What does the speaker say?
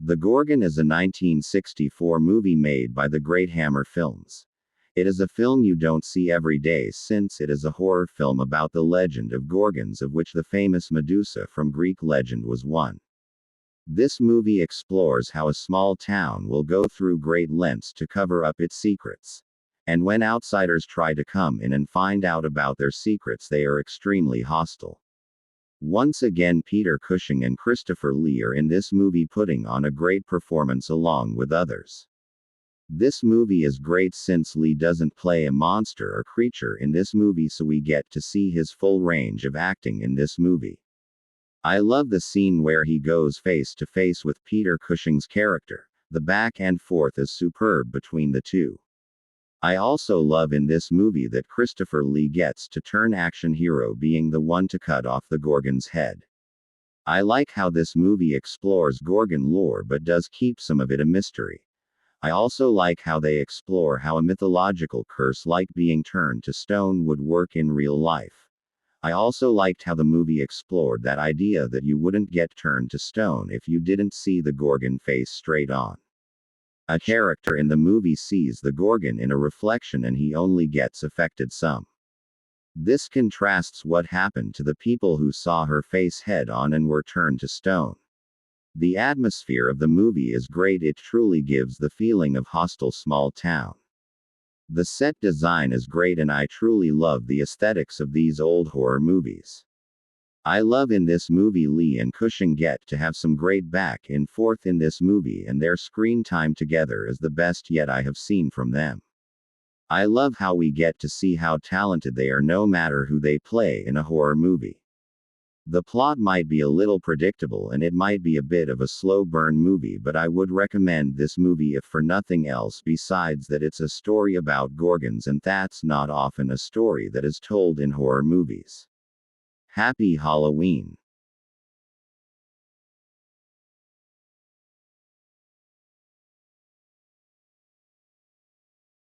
The Gorgon is a 1964 movie made by the Great Hammer Films. It is a film you don't see every day since it is a horror film about the legend of Gorgons, of which the famous Medusa from Greek legend was one. This movie explores how a small town will go through great lengths to cover up its secrets. And when outsiders try to come in and find out about their secrets, they are extremely hostile. Once again, Peter Cushing and Christopher Lee are in this movie, putting on a great performance along with others. This movie is great since Lee doesn't play a monster or creature in this movie, so we get to see his full range of acting in this movie. I love the scene where he goes face to face with Peter Cushing's character. The back and forth is superb between the two. I also love in this movie that Christopher Lee gets to turn action hero, being the one to cut off the Gorgon's head. I like how this movie explores Gorgon lore but does keep some of it a mystery. I also like how they explore how a mythological curse like being turned to stone would work in real life. I also liked how the movie explored that idea that you wouldn't get turned to stone if you didn't see the Gorgon face straight on. A character in the movie sees the Gorgon in a reflection and he only gets affected some. This contrasts what happened to the people who saw her face head on and were turned to stone. The atmosphere of the movie is great. It truly gives the feeling of hostile small town. The set design is great and I truly love the aesthetics of these old horror movies. I love in this movie Lee and Cushing get to have some great back and forth in this movie, and their screen time together is the best yet I have seen from them. I love how we get to see how talented they are no matter who they play in a horror movie. The plot might be a little predictable and it might be a bit of a slow burn movie, but I would recommend this movie if for nothing else besides that it's a story about Gorgons, and that's not often a story that is told in horror movies. Happy Halloween.